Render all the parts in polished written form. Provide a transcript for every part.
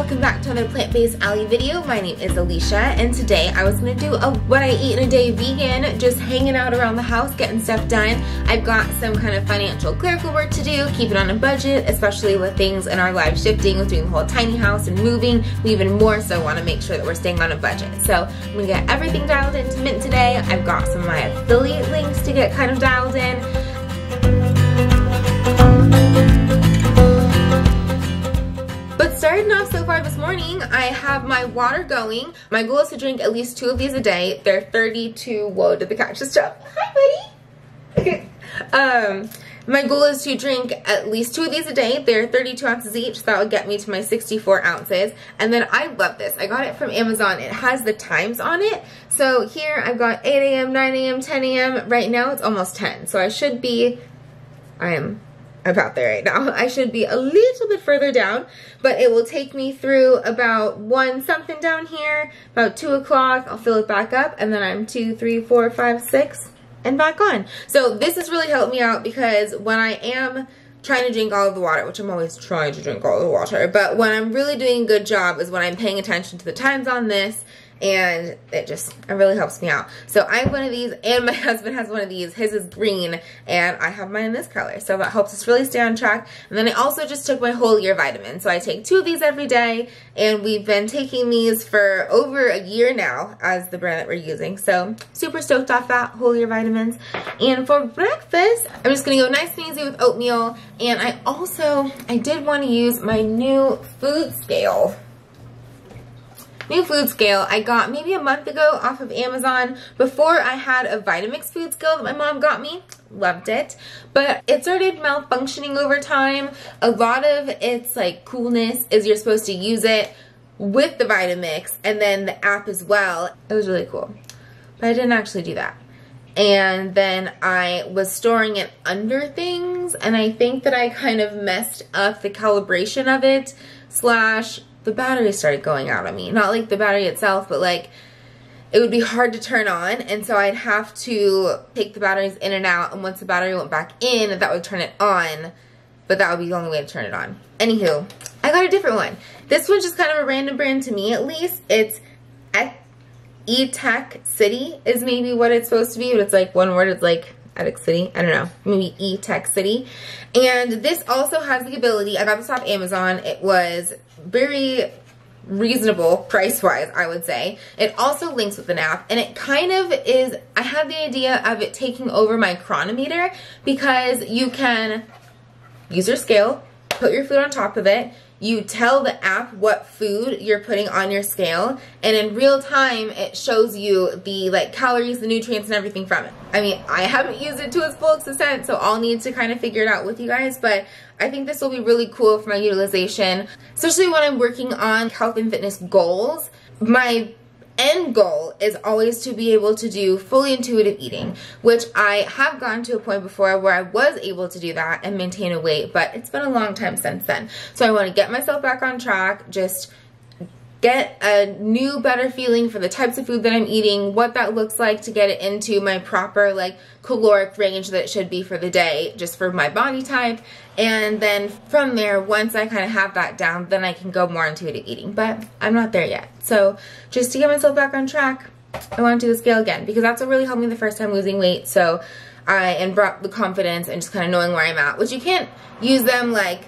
welcome back to another plant-based Allie video. My name is Alicia, and today I was going to do a what I eat in a day vegan, just hanging out around the house, getting stuff done. I've got some kind of financial clerical work to do, keeping on a budget, especially with things in our lives shifting, with doing the whole tiny house and moving. We even more so want to make sure that we're staying on a budget. So I'm going to get everything dialed into Mint today. I've got some of my affiliate links to get kind of dialed in. Starting off so far this morning, I have my water going. My goal is to drink at least 2 of these a day. They're 32, whoa, did the cat just jump? Hi, buddy. My goal is to drink at least 2 of these a day. They're 32 ounces each, so that would get me to my 64 ounces. And then I love this. I got it from Amazon. It has the times on it. So here I've got 8 a.m., 9 a.m., 10 a.m. Right now it's almost 10. So I should be, I'm about there right now. I should be a little bit further down, but it will take me through about 1 something down here, about 2 o'clock, I'll fill it back up, and then I'm 2, 3, 4, 5, 6, and back on. So this has really helped me out because when I am trying to drink all of the water, which I'm always trying to drink all of the water, but when I'm really doing a good job is when I'm paying attention to the times on this, and it really helps me out. So I have one of these, and my husband has one of these. His is green, and I have mine in this color. So that helps us really stay on track. And then I also just took my whole year vitamin. So I take 2 of these every day, and we've been taking these for over a year now as the brand that we're using. So super stoked off that whole year vitamins. And for breakfast, I'm just gonna go nice and easy with oatmeal. And I did want to use my new food scale. I got maybe a month ago off of Amazon. Before I had a Vitamix food scale that my mom got me. Loved it. But it started malfunctioning over time. A lot of its like coolness is you're supposed to use it with the Vitamix and then the app as well. It was really cool. But I didn't actually do that. And then I was storing it under things, and I think that I kind of messed up the calibration of it, / the battery started going out on me. Not like the battery itself, but like it would be hard to turn on, and so I'd have to take the batteries in and out, and once the battery went back in, that would turn it on, but that would be the only way to turn it on. Anywho, I got a different one. This one's just kind of a random brand to me, at least. It's E-Tech City is maybe what it's supposed to be, but it's like one word. It's like Attic City, I don't know, maybe E-Tech City. And this also has the ability, I got this off Amazon, it was very reasonable price-wise, I would say. It also links with an app, and it kind of is, I had the idea of it taking over my chronometer, because you can use your scale, put your food on top of it, you tell the app what food you're putting on your scale, and in real time it shows you the like calories, the nutrients, and everything from it. I mean, I haven't used it to its full extent, so I'll need to kind of figure it out with you guys, but I think this will be really cool for my utilization, especially when I'm working on health and fitness goals. My end goal is always to be able to do fully intuitive eating, which I have gotten to a point before where I was able to do that and maintain a weight, but it's been a long time since then. So I want to get myself back on track, just get a new, better feeling for the types of food that I'm eating, what that looks like to get it into my proper like caloric range that it should be for the day, just for my body type. And then from there, once I kind of have that down, then I can go more intuitive eating, but I'm not there yet. So just to get myself back on track, I want to do the scale again, because that's what really helped me the first time losing weight. So and brought the confidence and just kind of knowing where I'm at, which you can't use them like,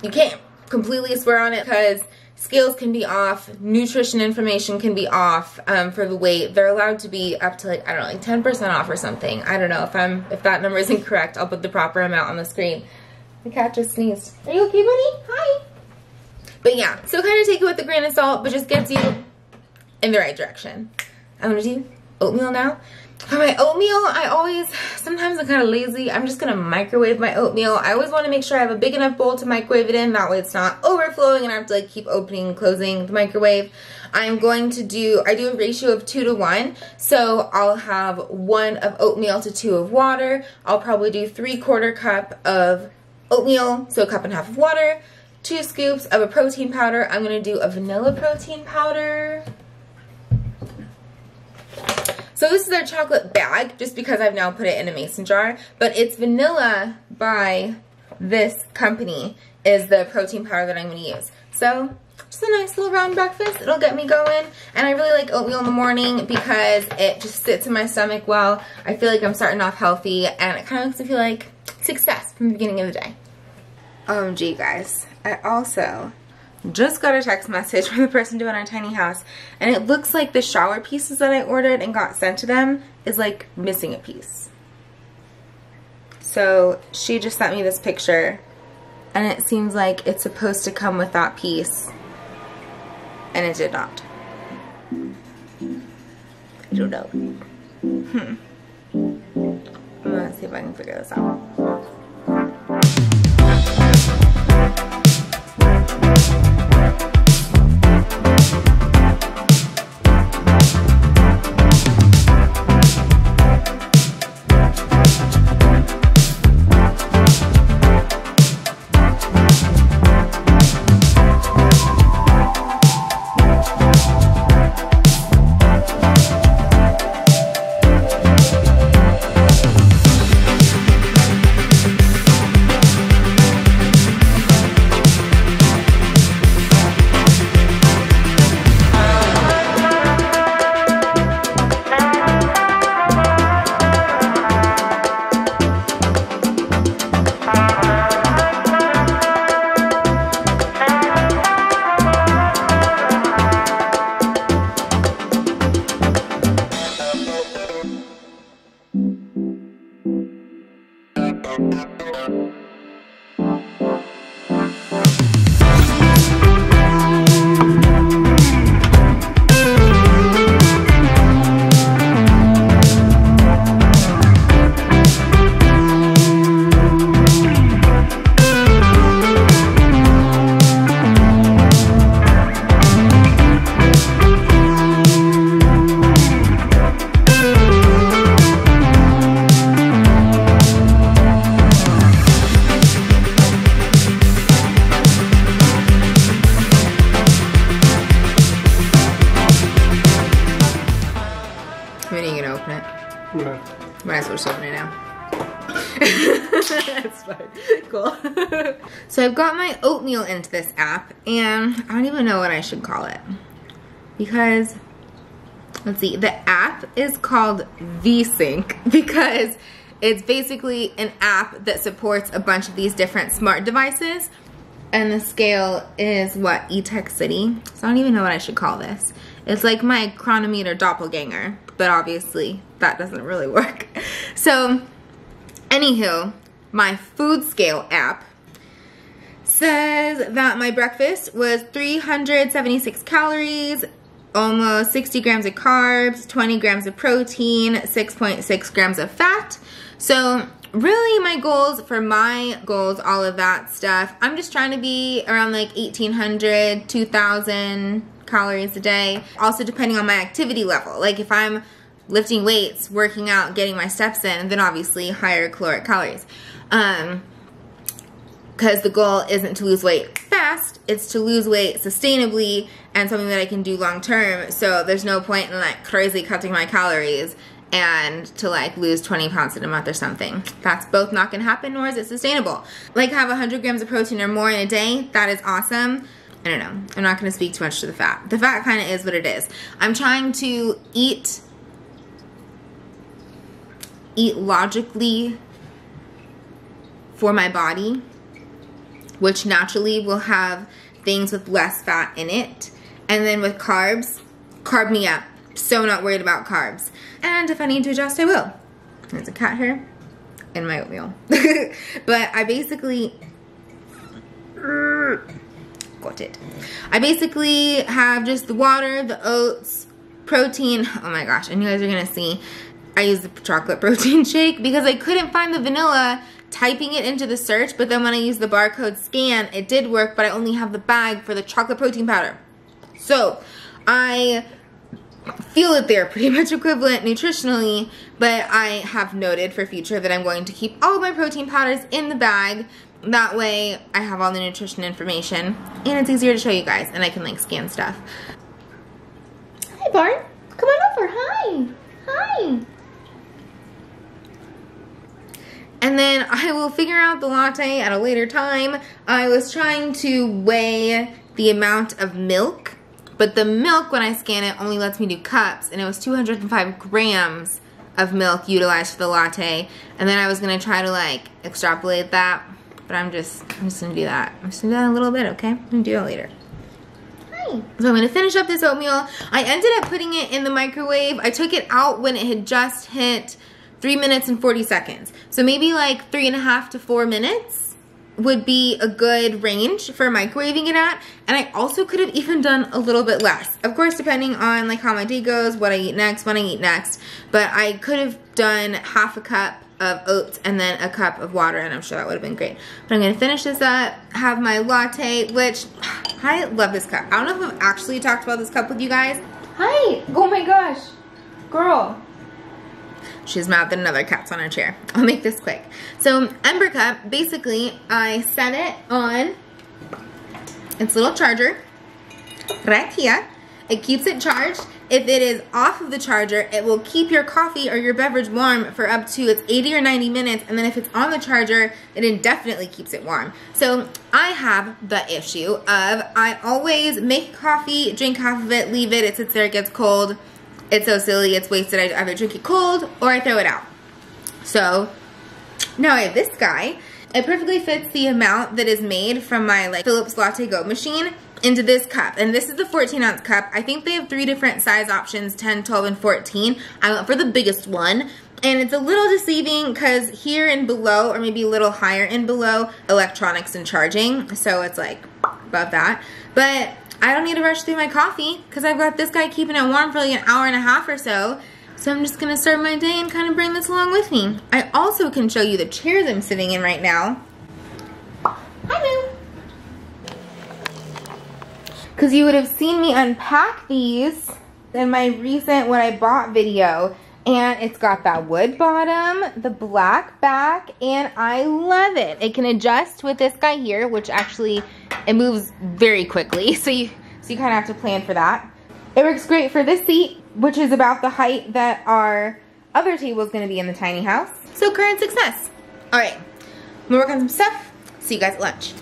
you can't completely swear on it, because scales can be off, nutrition information can be off for the weight. They're allowed to be up to like, I don't know, like 10% off or something. I don't know if that number is incorrect. I'll put the proper amount on the screen. The cat just sneezed. Are you okay, buddy? Hi. But yeah, so kind of take it with a grain of salt, but just gets you in the right direction. I'm gonna do oatmeal now. For my oatmeal, sometimes I'm kind of lazy. I'm just gonna microwave my oatmeal. I always want to make sure I have a big enough bowl to microwave it in. That way it's not overflowing and I have to like keep opening and closing the microwave. I do a ratio of 2 to 1. So I'll have 1 of oatmeal to 2 of water. I'll probably do 3/4 cup of oatmeal, so 1.5 cups of water, 2 scoops of a protein powder. I'm gonna do a vanilla protein powder. So this is their chocolate bag, just because I've now put it in a mason jar, but it's vanilla by this company, is the protein powder that I'm going to use. So just a nice little round breakfast. It'll get me going. And I really like oatmeal in the morning because it just sits in my stomach well. I feel like I'm starting off healthy, and it kind of makes me feel like success from the beginning of the day. OMG, guys. I also just got a text message from the person doing our tiny house, and it looks like the shower pieces that I ordered and got sent to them is like missing a piece. So she just sent me this picture, and it seems like it's supposed to come with that piece, and it did not. I don't know. I'm gonna see if I can figure this out. Might as well just open it now. That's fine. Cool. So I've got my oatmeal into this app, and I don't even know what I should call it. Because, let's see, the app is called VSync because it's basically an app that supports a bunch of these different smart devices. And the scale is what? eTech City. So I don't even know what I should call this. It's like my chronometer doppelganger, but obviously that doesn't really work. So, anywho, my food scale app says that my breakfast was 376 calories, almost 60 grams of carbs, 20 grams of protein, 6.6 grams of fat. So, really my goals, all of that stuff, I'm just trying to be around like 1,800, 2,000 calories a day. Also depending on my activity level. Like if I'm lifting weights, working out, getting my steps in, then obviously higher caloric calories. Because the goal isn't to lose weight fast, it's to lose weight sustainably and something that I can do long term. So there's no point in like crazy cutting my calories and to like lose 20 pounds in a month or something. That's both not gonna happen, nor is it sustainable. Like have 100 grams of protein or more in a day, that is awesome. I don't know, I'm not gonna speak too much to the fat. The fat kinda is what it is. I'm trying to eat logically for my body, which naturally will have things with less fat in it. And then with carbs, carb me up. So not worried about carbs. And if I need to adjust, I will. There's a cat hair in my oatmeal. But I basically, got it. I basically have just the water, the oats, protein. Oh my gosh, and you guys are gonna see, I use the chocolate protein shake because I couldn't find the vanilla typing it into the search, but then when I used the barcode scan, it did work, but I only have the bag for the chocolate protein powder. So, I feel that they're pretty much equivalent nutritionally, but I have noted for future that I'm going to keep all of my protein powders in the bag. That way, I have all the nutrition information, and it's easier to show you guys, and I can like scan stuff. Hi, Bart. Come on over. Hi. Hi. And then I will figure out the latte at a later time. I was trying to weigh the amount of milk, but the milk, when I scan it, only lets me do cups, and it was 205 grams of milk utilized for the latte. And then I was gonna try to like extrapolate that, but I'm just gonna do that. I'm just gonna do that in a little bit, okay? I'm gonna do that later. Hi. So I'm gonna finish up this oatmeal. I ended up putting it in the microwave. I took it out when it had just hit 3 minutes and 40 seconds. So maybe like 3.5 to 4 minutes would be a good range for microwaving it at. And I also could have even done a little bit less. Of course, depending on like how my day goes, what I eat next, when I eat next. But I could have done half a cup of oats and then a cup of water, and I'm sure that would have been great. But I'm gonna finish this up, have my latte, which I love this cup. I don't know if I've actually talked about this cup with you guys. Hi, oh my gosh, girl. She's mad that another cat's on her chair. I'll make this quick. So Ember Cup, basically I set it on its little charger right here. It keeps it charged. If it is off of the charger, it will keep your coffee or your beverage warm for up to its 80 or 90 minutes. And then if it's on the charger, it indefinitely keeps it warm. So I have the issue of I always make coffee, drink half of it, leave it, it sits there, it gets cold. It's so silly, it's wasted. I either drink it cold or I throw it out. So now I have this guy. It perfectly fits the amount that is made from my like Philips Latte Go machine into this cup. And this is the 14-ounce cup. I think they have 3 different size options, 10, 12, and 14. I went for the biggest one. And it's a little deceiving because here and below, or maybe a little higher and below, electronics and charging. So it's like above that. But I don't need to rush through my coffee because I've got this guy keeping it warm for like an hour and a half or so. So I'm just gonna start my day and kind of bring this along with me. I also can show you the chairs I'm sitting in right now. Hi, Moo. Because you would have seen me unpack these in my recent what I bought video. And it's got that wood bottom, the black back, and I love it. It can adjust with this guy here, which actually, it moves very quickly. So you kind of have to plan for that. It works great for this seat, which is about the height that our other table is going to be in the tiny house. So current success. All right, I'm gonna work on some stuff. See you guys at lunch.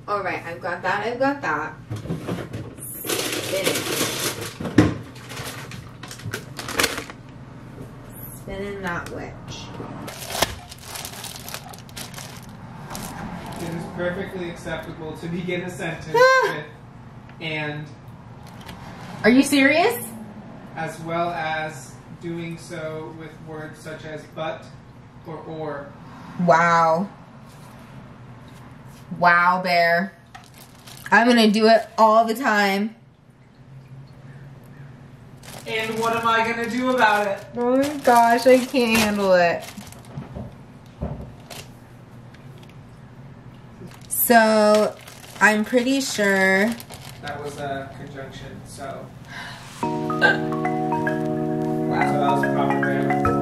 Alright, I've got that. Spinning that witch. It is perfectly acceptable to begin a sentence with and. Are you serious? As well as doing so with words such as but or. Wow. Wow, Bear. I'm gonna do it all the time. And what am I gonna do about it? Oh my gosh, I can't handle it. So, I'm pretty sure... That was a conjunction, so... Wow. So that was proper grammar.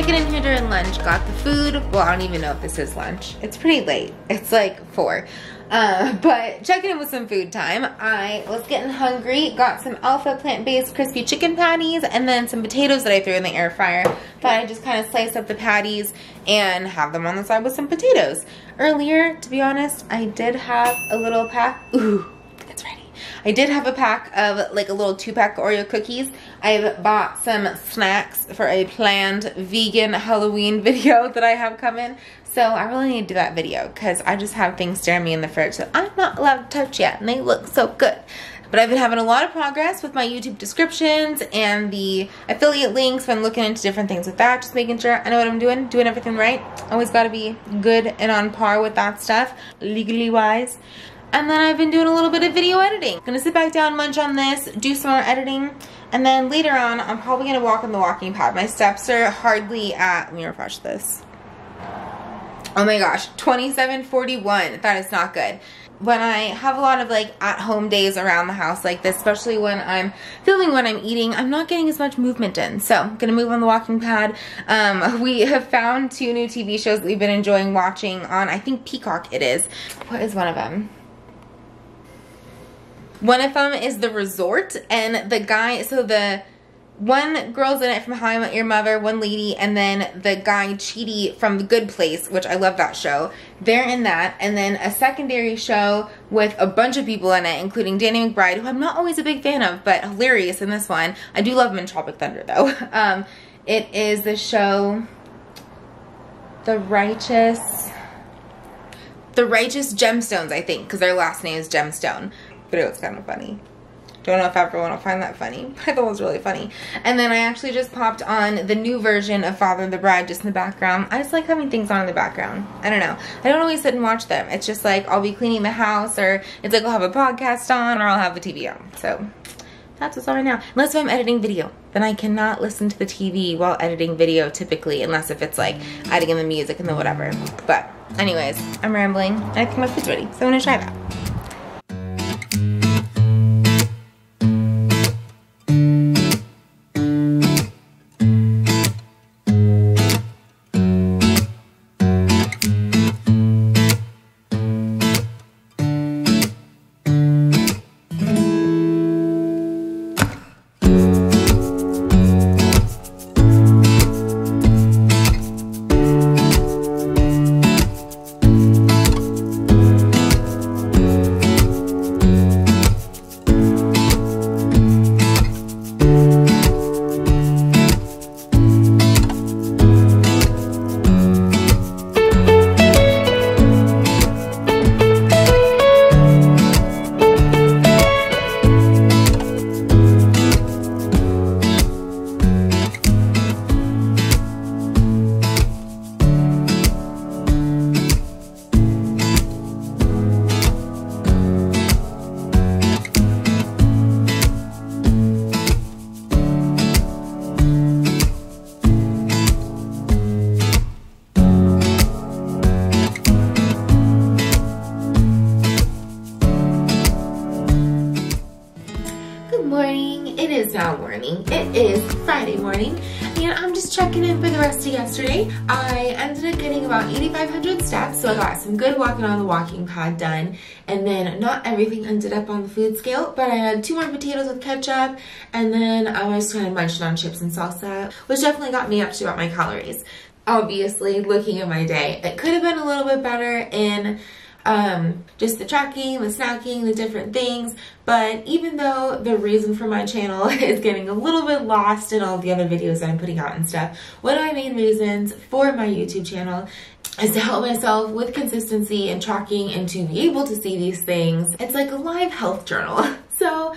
checking in here during lunch, got the food. Well, I don't even know if this is lunch. It's pretty late. It's like 4. But checking in with some food time. I was getting hungry, got some Alpha plant-based crispy chicken patties and then some potatoes that I threw in the air fryer. Thought I'd just kind of slice up the patties and have them on the side with some potatoes. Earlier, to be honest, I did have a little pack. Ooh, it's ready. I did have a pack of like a little 2-pack Oreo cookies. I've bought some snacks for a planned vegan Halloween video that I have coming. So I really need to do that video because I just have things staring me in the fridge that I'm not allowed to touch yet and they look so good. But I've been having a lot of progress with my YouTube descriptions and the affiliate links. Been looking into different things with that, just making sure I know what I'm doing everything right. Always got to be good and on par with that stuff, legally wise. And then I've been doing a little bit of video editing. Gonna sit back down, munch on this, do some more editing, and then later on, I'm probably gonna walk on the walking pad. My steps are hardly at, let me refresh this. Oh my gosh, 2741, that is not good. When I have a lot of like at-home days around the house like this, especially when I'm filming when I'm eating, I'm not getting as much movement in. So I'm gonna move on the walking pad. We have found 2 new TV shows that we've been enjoying watching on, I think Peacock it is. What is one of them? One of them is The Resort, and the guy, so the one girl's in it from How I Met Your Mother, one lady, and then the guy Chidi from The Good Place, which I love that show. They're in that, and then a secondary show with a bunch of people in it, including Danny McBride, who I'm not always a big fan of, but hilarious in this one. I do love him in Tropic Thunder, though. It is the show The Righteous Gemstones, I think, because their last name is Gemstone. But it was kind of funny. Don't know if everyone will find that funny, but I thought it was really funny. And then I actually just popped on the new version of Father of the Bride just in the background. I just like having things on in the background. I don't know. I don't always sit and watch them. It's just like I'll be cleaning the house, or it's like I'll have a podcast on, or I'll have the TV on. So that's what's on right now. Unless if I'm editing video, then I cannot listen to the TV while editing video typically, unless if it's like adding in the music and the whatever. But anyways, I'm rambling. I think my food's ready, so I'm gonna try that. It is Friday morning and I'm just checking in for the rest of yesterday. I ended up getting about 8,500 steps, so I got some good walking on the walking pad done, and then not everything ended up on the food scale, but I had 2 more potatoes with ketchup, and then I was kind of munching on chips and salsa, which definitely got me up to about my calories. Obviously, looking at my day, it could have been a little bit better in just the tracking, the snacking, the different things, but even though the reason for my channel is getting a little bit lost in all the other videos I'm putting out and stuff, one of my main reasons for my YouTube channel is to help myself with consistency and tracking and to be able to see these things. It's like a live health journal. So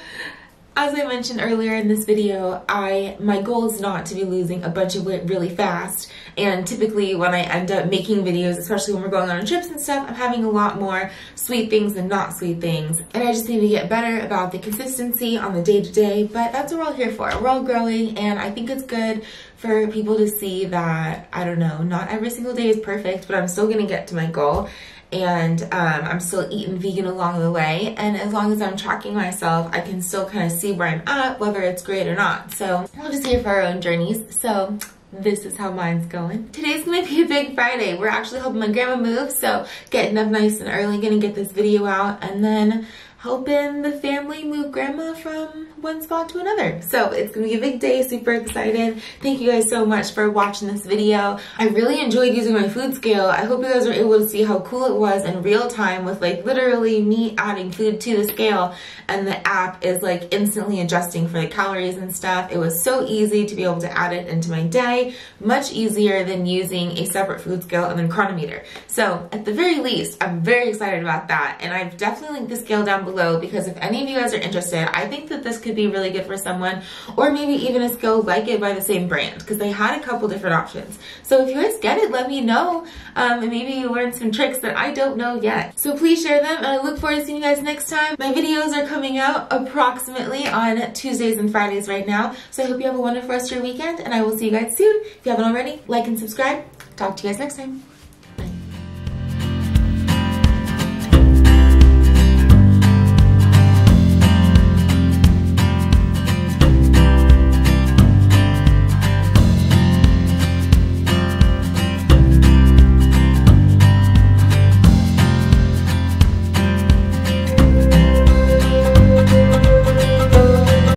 as I mentioned earlier in this video, my goal is not to be losing a bunch of weight really fast, and typically when I end up making videos, especially when we're going on trips and stuff, I'm having a lot more sweet things than not sweet things, and I just need to get better about the consistency on the day-to-day, but that's what we're all here for. We're all growing, and I think it's good for people to see that, I don't know, not every single day is perfect, but I'm still gonna get to my goal. And I'm still eating vegan along the way, and as long as I'm tracking myself, I can still kind of see where I'm at, whether it's great or not. So we're just here for our own journeys, so this is how mine's going. Today's gonna be a big Friday. We're actually helping my grandma move, so getting up nice and early, gonna get this video out, and then helping the family move grandma from one spot to another. So it's gonna be a big day, super excited. Thank you guys so much for watching this video. I really enjoyed using my food scale. I hope you guys were able to see how cool it was in real time with like literally me adding food to the scale, and the app is like instantly adjusting for the calories and stuff. It was so easy to be able to add it into my day, much easier than using a separate food scale and then chronometer. So at the very least, I'm very excited about that, and I've definitely linked the scale down below because if any of you guys are interested, I think that this could be really good for someone, or maybe even a scale like it by the same brand, because they had a couple different options. So if you guys get it, let me know, and maybe you learn some tricks that I don't know yet. So please share them, and I look forward to seeing you guys next time. My videos are coming out approximately on Tuesdays and Fridays right now, so I hope you have a wonderful rest of your weekend, and I will see you guys soon. If you haven't already, like and subscribe. Talk to you guys next time.